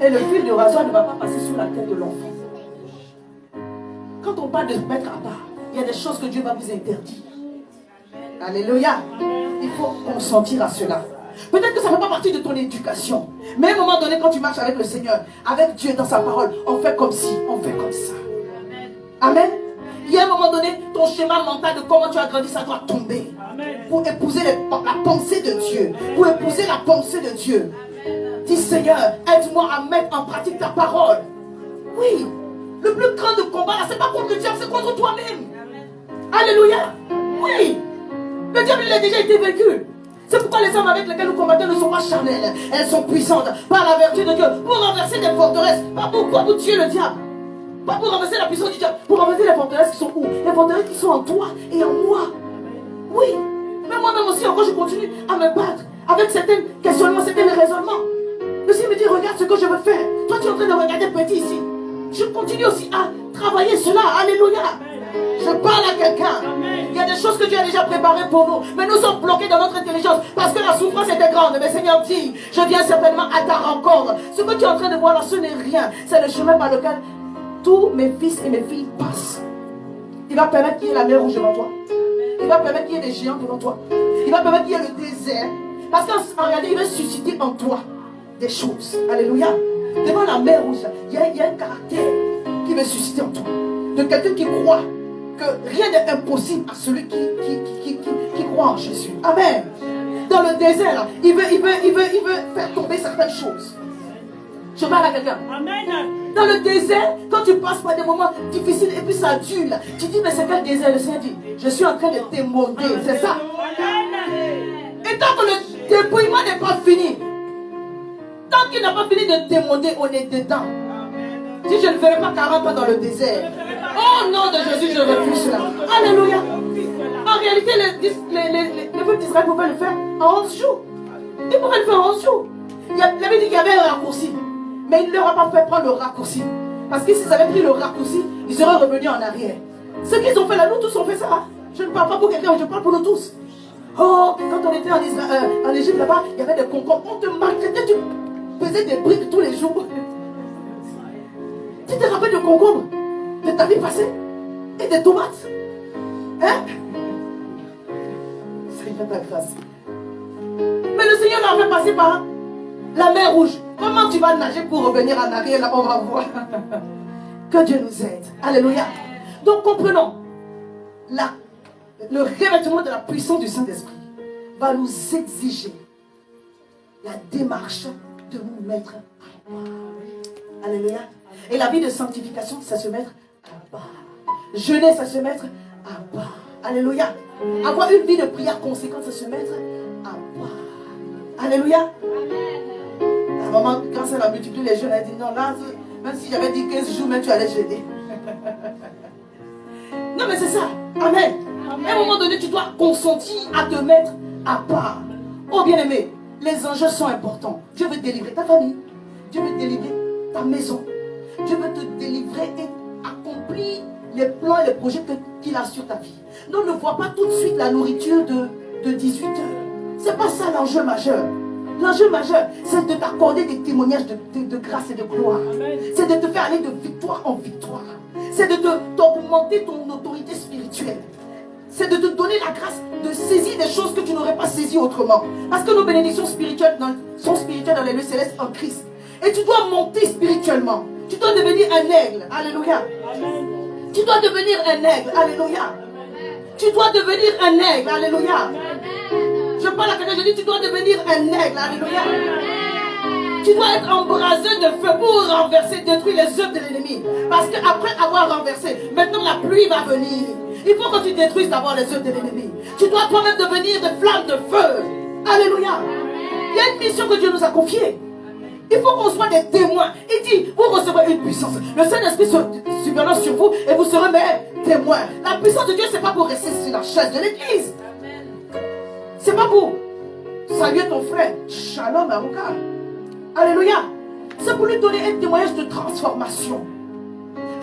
et le fil de rasoir ne va pas passer sur la tête de l'enfant. Quand on parle de se mettre à part, il y a des choses que Dieu va vous interdire. Alléluia. Il faut consentir à cela. Peut-être que ça ne fait pas partie de ton éducation. Mais à un moment donné, quand tu marches avec le Seigneur, avec Dieu dans sa parole, on fait comme ci, on fait comme ça. Amen. Il y a un moment donné, ton schéma mental de comment tu as grandi, ça doit tomber. Pour épouser la pensée de Dieu. Pour épouser la pensée de Dieu. Dis Seigneur, aide-moi à mettre en pratique ta parole. Oui. Le plus grand de combat, là, c'est pas contre le diable, c'est contre toi-même. Alléluia. Oui. Le diable, il a déjà été vaincu. C'est pourquoi les armes avec lesquelles nous combattons ne sont pas charnelles. Elles sont puissantes par la vertu de Dieu pour renverser des forteresses. Pas pour tuer le diable. Pas pour renverser la puissance du diable. Pour renverser les forteresses qui sont où? Les forteresses qui sont en toi et en moi. Oui. Mais moi-même aussi, encore, je continue à me battre avec certains questionnements, certains raisonnements. Le Seigneur me dit, regarde ce que je veux faire. Toi, tu es en train de regarder petit ici. Je continue aussi à travailler cela. Alléluia. Je parle à quelqu'un. Il y a des choses que Dieu a déjà préparées pour nous. Mais nous sommes bloqués dans notre intelligence. Parce que la souffrance était grande. Mais Seigneur dit, je viens certainement à ta rencontre. Ce que tu es en train de voir là, ce n'est rien. C'est le chemin par lequel tous mes fils et mes filles passent. Il va permettre qu'il y ait la mer rouge devant toi. Il va permettre qu'il y ait des géants devant toi. Il va permettre qu'il y ait le désert. Parce qu'en réalité, il va susciter en toi des choses. Alléluia. Devant la mer rouge, il y a un caractère qui va susciter en toi. De quelqu'un qui croit que rien n'est impossible à celui qui croit en Jésus. Amen. Dans le désert, là, il veut faire tomber certaines choses. Je parle à quelqu'un. Amen. Dans le désert, quand tu passes par des moments difficiles et puis ça dure, là, tu dis, mais c'est quel désert? Le Seigneur dit, je suis en train de t'émonder. C'est ça. Et tant que le dépouillement n'est pas fini, tant qu'il n'a pas fini de t'émonder, on est dedans. Si je ne ferai pas 40 ans dans le désert, oh nom de Jésus, je refuse cela. Alléluia. En réalité, le peuple d'Israël pouvait le faire en 11 jours. Ils pouvaient le faire en 11 jours. Il avait dit qu'il y avait un raccourci. Mais il ne leur a pas fait prendre le raccourci. Parce que s'ils avaient pris le raccourci, ils seraient revenus en arrière. Ce qu'ils ont fait là, nous tous on fait ça. Je ne parle pas pour quelqu'un, je parle pour nous tous. Oh, quand on était en Égypte là-bas, il y avait des concombres. On te maltraitait, tu faisais des briques tous les jours. Tu te rappelles de concombres de ta vie passée? Et des tomates? Hein? Seigneur ta grâce. Mais le Seigneur l'a fait passer par la mer rouge. Comment tu vas nager pour revenir en arrière? Là, on va voir. Que Dieu nous aide. Alléluia. Donc comprenons. Le revêtement de la puissance du Saint-Esprit va nous exiger la démarche de nous mettre à part. Alléluia. Et la vie de sanctification, c'est se mettre à part. Jeûner, c'est se mettre à part. Alléluia. Avoir une vie de prière conséquente, c'est se mettre à part. Alléluia. À un moment, quand ça va multiplier les jeûnes, elle dit non, là, même si j'avais dit 15 jours, même tu allais jeûner. Non, mais c'est ça. Amen. À un moment donné, tu dois consentir à te mettre à part. Oh, bien-aimé, les enjeux sont importants. Dieu veut délivrer ta famille. Dieu veut délivrer ta maison. Dieu veut te délivrer et accomplir les plans et les projets qu'il a sur ta vie. Non, ne vois pas tout de suite la nourriture de 18 heures. C'est pas ça l'enjeu majeur. L'enjeu majeur, c'est de t'accorder des témoignages de grâce et de gloire. C'est de te faire aller de victoire en victoire. C'est de t'augmenter ton autorité spirituelle. C'est de te donner la grâce de saisir des choses que tu n'aurais pas saisies autrement. Parce que nos bénédictions spirituelles sont spirituelles dans les lieux célestes en Christ. Et tu dois monter spirituellement. Tu dois devenir un aigle. Alléluia. Tu dois devenir un aigle. Alléluia. Tu dois devenir un aigle. Alléluia. Je parle à quelqu'un, je dis tu dois devenir un aigle. Alléluia. Tu dois être embrasé de feu pour renverser, détruire les œuvres de l'ennemi. Parce qu'après avoir renversé, maintenant la pluie va venir. Il faut que tu détruises d'abord les œuvres de l'ennemi. Tu dois toi-même devenir des flammes de feu. Alléluia. Il y a une mission que Dieu nous a confiée. Il faut qu'on soit des témoins. Il dit, vous recevrez une puissance. Le Saint-Esprit surviendra sur vous et vous serez mes témoins. La puissance de Dieu, ce n'est pas pour rester sur la chaise de l'église. Ce n'est pas pour saluer ton frère. Shalom, Aruka. Alléluia. C'est pour lui donner un témoignage de transformation.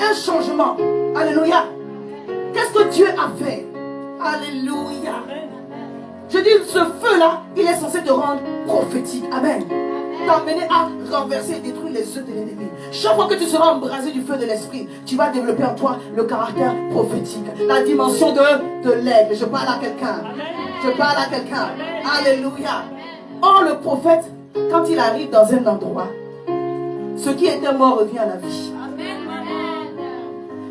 Un changement. Alléluia. Qu'est-ce que Dieu a fait? Alléluia. Je dis, ce feu-là, il est censé te rendre prophétique. Amen. T'emmener à renverser et détruire les œuvres de l'ennemi. Chaque fois que tu seras embrasé du feu de l'esprit, tu vas développer en toi le caractère prophétique, la dimension de l'aigle. Je parle à quelqu'un. Je parle à quelqu'un. Alléluia. Or, le prophète, quand il arrive dans un endroit, ce qui était mort revient à la vie.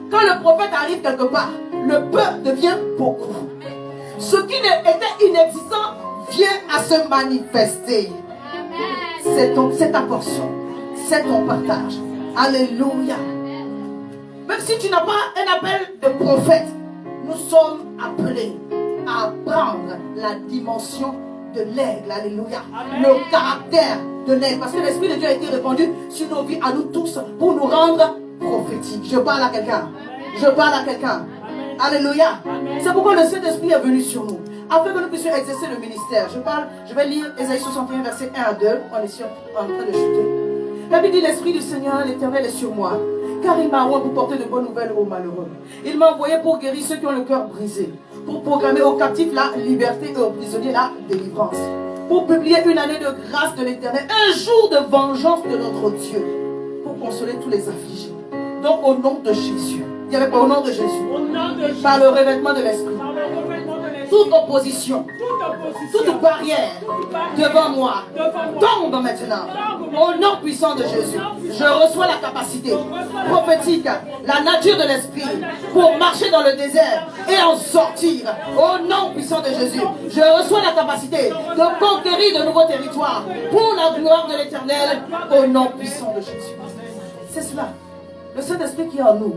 Quand le prophète arrive quelque part, le peuple devient beaucoup. Ce qui était inexistant vient à se manifester. C'est ta portion. C'est ton partage. Alléluia. Même si tu n'as pas un appel de prophète, nous sommes appelés à prendre la dimension de l'aigle. Alléluia. Le caractère de l'aigle. Parce que l'Esprit de Dieu a été répandu sur nos vies, à nous tous, pour nous rendre prophétiques. Je parle à quelqu'un. Je parle à quelqu'un. Alléluia. C'est pourquoi le Saint-Esprit est venu sur nous, afin que nous puissions exercer le ministère. Je vais lire Ésaïe 61, verset 1 à 2. On est en train de chuter. La Bible dit: l'Esprit du Seigneur, l'Éternel, est sur moi, car il m'a envoyé pour porter de bonnes nouvelles aux malheureux. Il m'a envoyé pour guérir ceux qui ont le cœur brisé, pour proclamer aux captifs la liberté et aux prisonniers la délivrance, pour publier une année de grâce de l'Éternel, un jour de vengeance de notre Dieu, pour consoler tous les affligés. Donc au nom de Jésus, il y avait pas au nom de Jésus, par le revêtement de l'Esprit, toute opposition, toute barrière devant moi tombe maintenant. Au nom puissant de Jésus, je reçois la capacité prophétique, la nature de l'Esprit pour marcher dans le désert et en sortir. Au nom puissant de Jésus, je reçois la capacité de conquérir de nouveaux territoires pour la gloire de l'Éternel. Au nom puissant de Jésus. C'est cela. Le Saint-Esprit qui est en nous,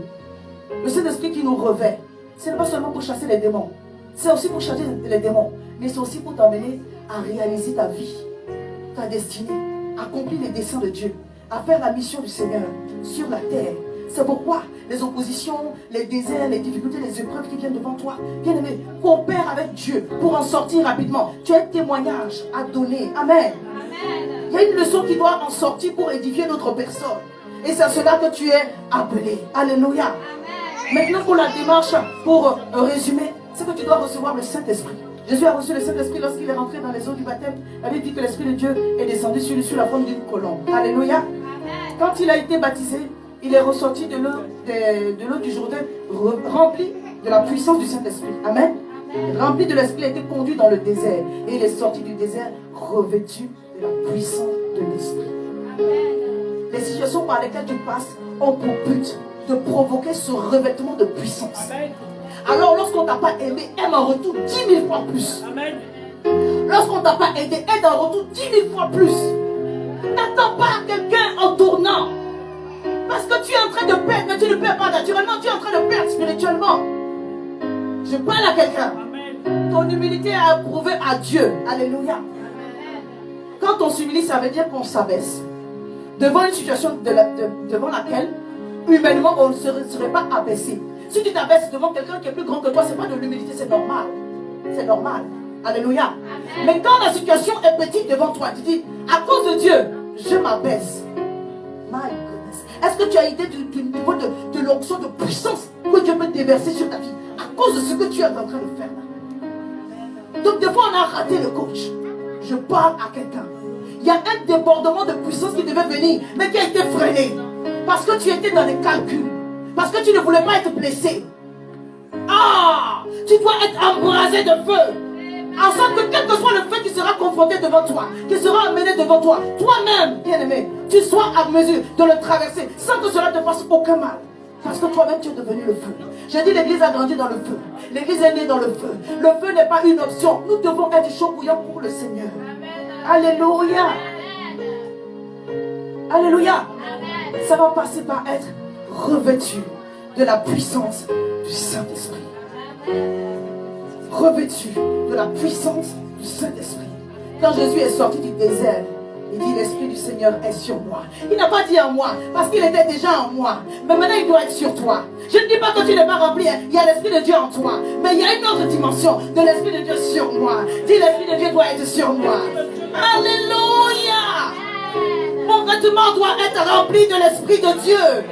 le Saint-Esprit qui nous revêt, ce n'est pas seulement pour chasser les démons. C'est aussi pour chasser les démons, mais c'est aussi pour t'emmener à réaliser ta vie, ta destinée, accomplir les desseins de Dieu, à faire la mission du Seigneur sur la terre. C'est pourquoi les oppositions, les déserts, les difficultés, les épreuves qui viennent devant toi, bien-aimé, coopère avec Dieu pour en sortir rapidement. Tu as un témoignage à donner. Amen. Il y a une leçon qui doit en sortir pour édifier notre personne. Et c'est à cela que tu es appelé. Alléluia. Maintenant pour la démarche, pour résumer, c'est que tu dois recevoir le Saint-Esprit. Jésus a reçu le Saint-Esprit lorsqu'il est rentré dans les eaux du baptême. La Bible dit que l'Esprit de Dieu est descendu sur lui sous la forme d'une colombe. Alléluia. Quand il a été baptisé, il est ressorti de l'eau du Jourdain rempli de la puissance du Saint-Esprit. Amen. Rempli de l'Esprit, il a été conduit dans le désert. Et il est sorti du désert revêtu de la puissance de l'Esprit. Les situations par lesquelles tu passes ont pour but de provoquer ce revêtement de puissance. Alors lorsqu'on ne t'a pas aimé, aime en retour 10 000 fois plus. Lorsqu'on ne t'a pas aidé, aide en retour 10 000 fois plus. N'attends pas quelqu'un en tournant. Parce que tu es en train de perdre, mais tu ne perds pas naturellement, tu es en train de perdre spirituellement. Je parle à quelqu'un. Ton humilité est approuvée à Dieu. Alléluia. Quand on s'humilie, ça veut dire qu'on s'abaisse. Devant une situation devant laquelle, humainement, on ne serait pas abaissé. Si tu t'abaisses devant quelqu'un qui est plus grand que toi, ce n'est pas de l'humilité, c'est normal. C'est normal. Alléluia. Amen. Mais quand la situation est petite devant toi, tu dis, à cause de Dieu, je m'abaisse. My goodness. Est-ce que tu as idée du niveau de l'onction de puissance que Dieu peut déverser sur ta vie à cause de ce que tu es en train de faire là? Donc des fois, on a raté le coach. Je parle à quelqu'un. Il y a un débordement de puissance qui devait venir, mais qui a été freiné. Parce que tu étais dans les calculs. Parce que tu ne voulais pas être blessé. Ah! Tu dois être embrasé de feu. En sorte que quel que soit le feu qui sera confronté devant toi, qui sera amené devant toi, toi-même, bien-aimé, tu sois à mesure de le traverser sans que cela te fasse aucun mal. Parce que toi-même, tu es devenu le feu. J'ai dit, l'église a grandi dans le feu. L'église est née dans le feu. Le feu n'est pas une option. Nous devons être chaud bouillant pour le Seigneur. Alléluia. Alléluia. Ça va passer par être revêtu de la puissance du Saint-Esprit. Revêtu de la puissance du Saint-Esprit. Quand Jésus est sorti du désert, il dit, l'Esprit du Seigneur est sur moi. Il n'a pas dit en moi, parce qu'il était déjà en moi. Mais maintenant, il doit être sur toi. Je ne dis pas que tu n'es pas rempli. Il y a l'Esprit de Dieu en toi. Mais il y a une autre dimension de l'Esprit de Dieu sur moi. Dis, l'Esprit de Dieu doit être sur moi. Alléluia. Mon vêtement doit être rempli de l'Esprit de Dieu.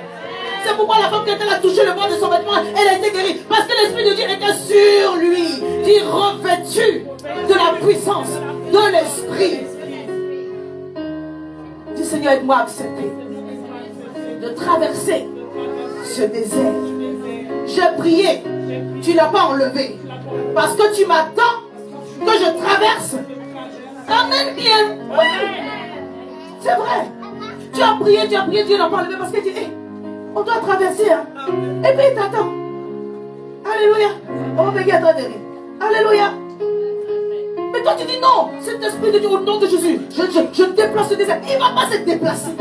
C'est pourquoi la femme, quand elle a touché le bord de son vêtement, elle a été guérie. Parce que l'Esprit de Dieu était sur lui. Dis, revêtu de la puissance de l'Esprit. Dis, Seigneur, aide-moi à accepter de traverser ce désert. J'ai prié, tu ne l'as pas enlevé. Parce que tu m'attends que je traverse. Amen bien. Oui. C'est vrai. Tu as prié, Dieu n'a pas enlevé parce que tu dis, on doit traverser. Hein. Et puis il t'attend. Alléluia. On va bénir à derrière. Alléluia. Mais toi tu dis non. Cet esprit de Dieu au nom de Jésus. Je déplace ce désert. Il ne va pas se déplacer.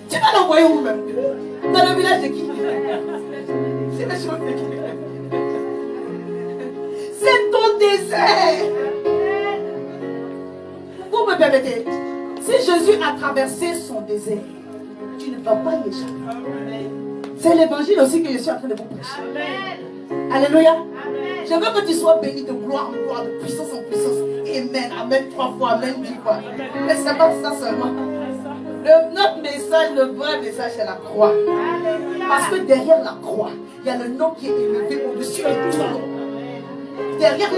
Tu vas l'envoyer où même? Dans le village de qui? C'est ton désert. Vous me permettez, si Jésus a traversé son désert, tu ne vas pas y échapper. C'est l'évangile aussi que je suis en train de vous prêcher. Alléluia. Je veux que tu sois béni de gloire en gloire, de puissance en puissance. Amen, amen 3 fois, amen 10 fois. Mais ce n'est pas ça seulement. Notre message, le vrai message, c'est la croix. Parce que derrière la croix, il y a le nom qui est élevé au-dessus de tout nom. Derrière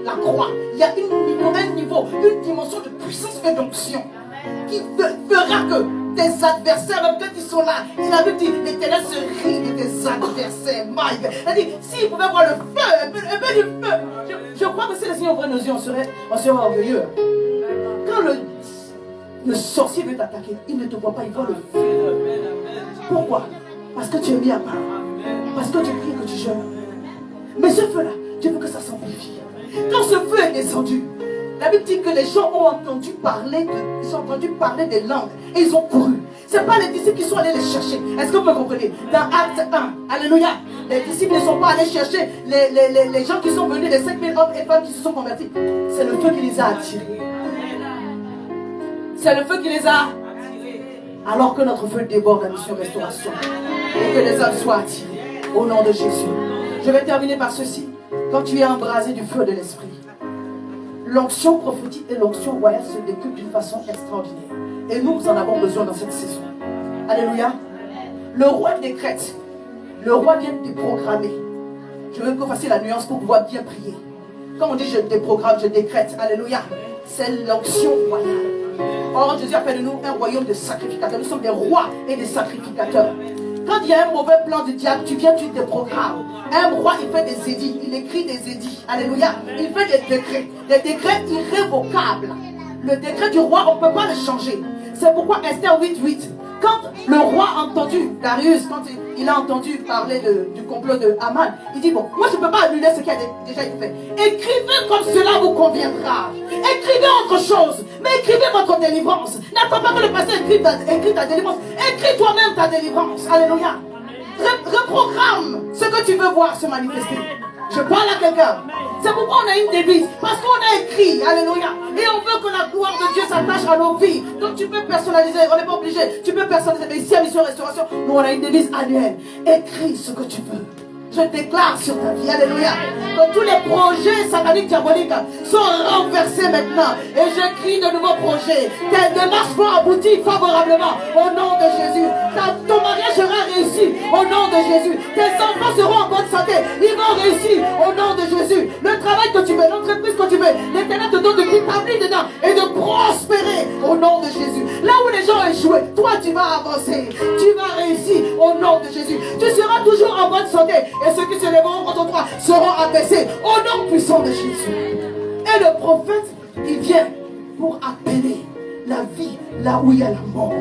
la croix, il y a un niveau, une dimension de puissance et d'onction qui fera que tes adversaires, même quand ils sont là, il avait dit, l'Éternel se rit de tes adversaires. Il a dit, s'ils pouvaient voir le feu, un peu du feu. Je crois que si les Seigneur ouvrait nos yeux, on serait orgueilleux. Quand le sorcier veut t'attaquer, il ne te voit pas, il voit le feu. Pourquoi? Parce que tu es mis à part. Parce que tu pries, que tu jeûnes. Mais ce feu-là, Dieu veut que ça s'amplifie. Quand ce feu est descendu, la Bible dit que les gens ont entendu parler des langues et ils ont couru. Ce n'est pas les disciples qui sont allés les chercher. Est-ce que vous me comprenez? Dans Acte 1, alléluia, les disciples ne sont pas allés chercher les gens qui sont venus, les 5000 hommes et femmes qui se sont convertis. C'est le feu qui les a attirés. C'est le feu qui les a attirés. Alors que notre feu déborde la mission restauration. Et que les âmes soient attirées. Au nom de Jésus. Je vais terminer par ceci. Quand tu es embrasé du feu de l'esprit, l'onction prophétique et l'onction royale se décuplent d'une façon extraordinaire. Et nous en avons besoin dans cette saison. Alléluia. Le roi décrète. Le roi vient déprogrammer. Je veux que vous fassiez la nuance pour pouvoir bien prier. Quand on dit je déprogramme, je décrète. Alléluia. C'est l'onction royale. Or, Jésus a fait de nous un royaume de sacrificateurs. Nous sommes des rois et des sacrificateurs. Quand il y a un mauvais plan du diable, tu viens, tu déprogrammes. Un roi, il fait des édits, il écrit des édits. Alléluia. Il fait des décrets irrévocables. Le décret du roi, on ne peut pas le changer. C'est pourquoi Esther 8:8, quand le roi a entendu, Darius, quand il a entendu parler du complot de Haman, il dit, bon, moi je ne peux pas annuler ce qui a déjà été fait. Écrivez comme cela vous conviendra. Écrivez autre chose, mais écrivez votre délivrance. N'attends pas que le pasteur écrive ta délivrance. Écris toi-même ta délivrance. Alléluia. Reprogramme ce que tu veux voir se manifester. Je parle à quelqu'un. C'est pourquoi on a une devise. Parce qu'on a écrit. Alléluia. Et on veut que la gloire de Dieu s'attache à nos vies. Donc tu peux personnaliser. On n'est pas obligé. Tu peux personnaliser. Mais ici à Mission Restauration, nous on a une devise annuelle. Écris ce que tu veux. Je déclare sur ta vie, alléluia, que tous les projets sataniques diaboliques sont renversés maintenant. Et j'écris de nouveaux projets. Tes démarches vont aboutir favorablement au nom de Jésus. Ton mariage sera réussi au nom de Jésus. Tes enfants seront en bonne santé. Ils vont réussir au nom de Jésus. Le travail que tu veux, l'entreprise que tu veux, l'Éternel te donne de t'établir dedans et de prospérer au nom de Jésus. Là où les gens ont échoué, toi tu vas avancer. Tu vas réussir au nom de Jésus. Tu seras toujours en bonne santé. Et ceux qui se lèveront contre toi seront abaissés au nom puissant de Jésus. Et le prophète, il vient pour appeler la vie là où il y a la mort.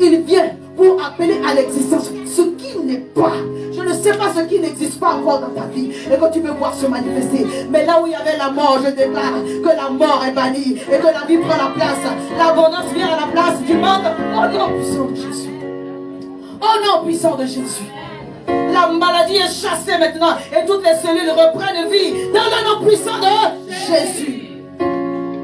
Il vient pour appeler à l'existence ce qui n'est pas. Je ne sais pas ce qui n'existe pas encore dans ta vie et que tu veux voir se manifester. Mais là où il y avait la mort, je déclare que la mort est bannie et que la vie prend la place. L'abondance vient à la place du manque au nom puissant de Jésus. Au nom puissant de Jésus. La maladie est chassée maintenant et toutes les cellules reprennent vie dans le nom puissant de Jésus.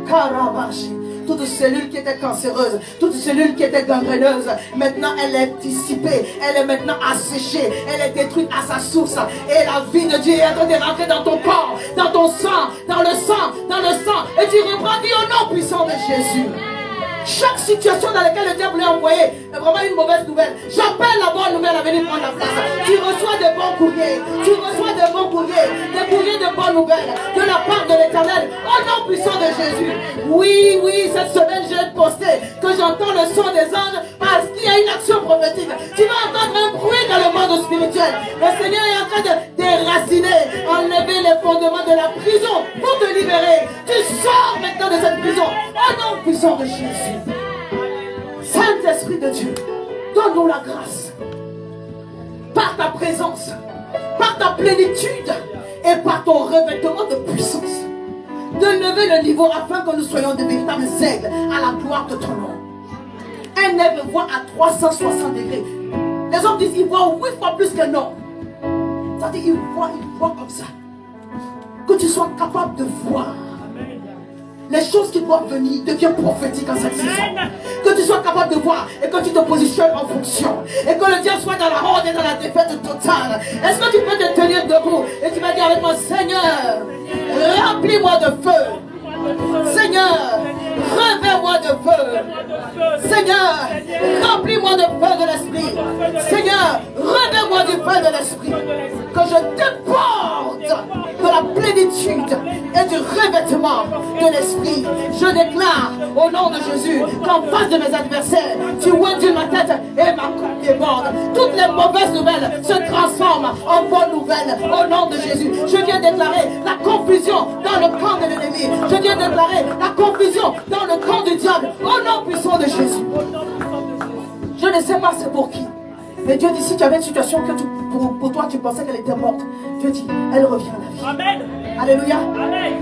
Karabashi. Toute cellule qui était cancéreuse, toute cellule qui était gangréneuse, maintenant elle est dissipée, elle est maintenant asséchée, elle est détruite à sa source. Et la vie de Dieu est en train de rentrer dans ton corps, dans ton sang, dans le sang. Et tu reprends vie au nom puissant de Jésus. Chaque situation dans laquelle le diable est envoyé est vraiment une mauvaise nouvelle. J'appelle la bonne nouvelle à venir prendre la place. Tu reçois des bons courriers. Tu reçois des bons courriers. Des courriers de bonnes nouvelles de la part de l'Éternel. Au nom puissant de Jésus. Oui, cette semaine j'ai posté que j'entends le son des anges parce qu'il y a une action prophétique. Tu vas entendre un bruit dans le monde spirituel. Le Seigneur est en train de déraciner, enlever les fondements de la prison pour te libérer. Tu sors maintenant de cette prison. Au nom puissant de Jésus. Saint-Esprit de Dieu, donne-nous la grâce, par ta présence, par ta plénitude et par ton revêtement de puissance, de lever le niveau afin que nous soyons de véritables aigles à la gloire de ton nom. Un aigle voit à 360 degrés. Les hommes disent qu'il voit 8 fois plus qu'un homme. C'est-à-dire, il voit comme ça. Que tu sois capable de voir les choses qui doivent venir, deviennent prophétiques en cette saison. Que tu sois capable de voir et que tu te positionnes en fonction. Et que le diable soit dans la honte et dans la défaite totale. Est-ce que tu peux te tenir debout et tu vas dire avec moi, Seigneur, remplis-moi de feu. Seigneur, revers-moi de feu. Seigneur, remplis-moi de feu de l'esprit. Seigneur, revers-moi du feu de l'esprit. Que je déporte de la plénitude et du revêtement de l'esprit. Je déclare au nom de Jésus qu'en face de mes adversaires, tu oinduis ma tête et ma coupe déborde. Toutes les mauvaises nouvelles se transforment en bonnes nouvelles au nom de Jésus. Je viens déclarer la confusion dans le camp de l'ennemi. Je viens déclarer la confusion dans le camp du diable au nom puissant de Jésus. Je ne sais pas c'est pour qui. Mais Dieu dit, si tu avais une situation que pour toi tu pensais qu'elle était morte, Dieu dit, elle revient à la vie. Amen. Alléluia. Amen.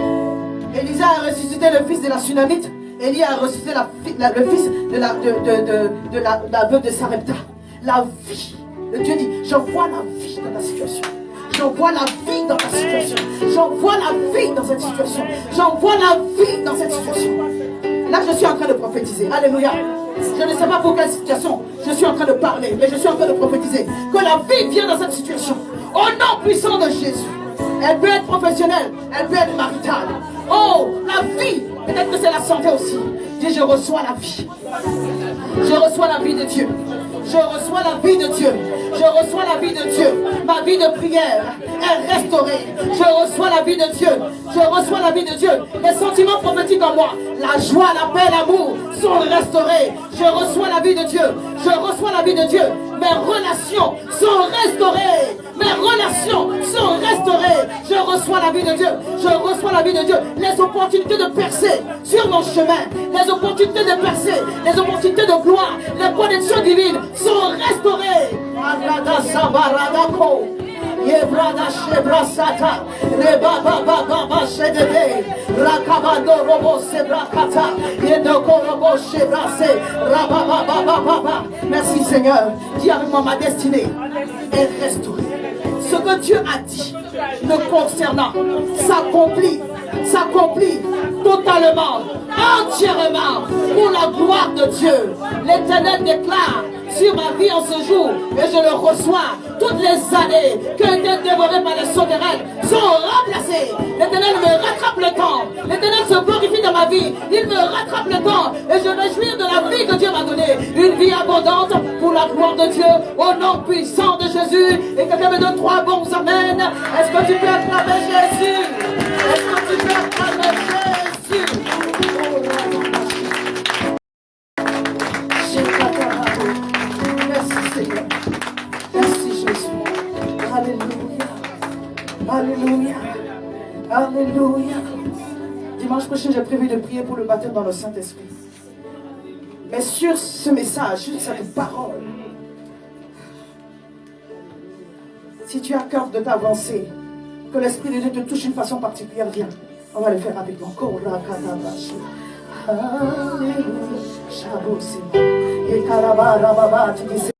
Élisa a ressuscité le fils de la Sunamite. Élie a ressuscité le fils de la veuve de Sarepta. La vie. Dieu dit, j'envoie la vie dans ta situation. J'envoie la vie dans ta situation. J'envoie la vie dans cette situation. J'envoie la vie dans cette situation. Là, je suis en train de prophétiser. Alléluia. Je ne sais pas pour quelle situation je suis en train de parler, mais je suis en train de prophétiser que la vie vient dans cette situation. Au nom puissant de Jésus. Elle peut être professionnelle, elle peut être maritale. Oh, la vie, peut-être que c'est la santé aussi. Dis, je reçois la vie. Je reçois la vie de Dieu. Je reçois la vie de Dieu. Je reçois la vie de Dieu. Ma vie de prière est restaurée. Je reçois la vie de Dieu. Je reçois la vie de Dieu. Les sentiments prophétiques en moi, la joie, la paix, l'amour sont restaurés. Je reçois la vie de Dieu. Je reçois la vie de Dieu. Mes relations sont restaurées. Mes relations sont restaurées. Je reçois la vie de Dieu. Je reçois la vie de Dieu. Les opportunités de percer sur mon chemin. Les opportunités de percer. Les opportunités de gloire. Les connexions divines sont restaurées. Yebrada shebrasata, rebaba baba shedebe, rakabando robo sebrakata, yedoko robo shebrase, rababa baba. Merci Seigneur. Dis avec moi, ma destinée est restaurée. Ce que Dieu a dit me concernant s'accomplit totalement, entièrement pour la gloire de Dieu. L'Éternel déclare sur ma vie en ce jour, et je le reçois. Toutes les années qui ont été dévorées par les sauterelles sont remplacées. L'Éternel me rattrape le temps. L'Éternel se glorifie dans ma vie. Il me rattrape le temps et je me jouis de la vie que Dieu m'a donnée. Une vie abondante pour la gloire de Dieu au nom puissant de Jésus. Et quelqu'un me donne 3 bons amen. Est-ce que tu peux acclamer Jésus? Est-ce que tu peux acclamer Jésus? Merci Seigneur. Merci Jésus. Alléluia. Alléluia. Alléluia. Dimanche prochain, j'ai prévu de prier pour le baptême dans le Saint-Esprit. Mais sur ce message, sur cette parole, si tu as cœur de t'avancer, que l'Esprit de Dieu te touche d'une façon particulière, viens. On va le faire rapidement. Alléluia. Et tu dis,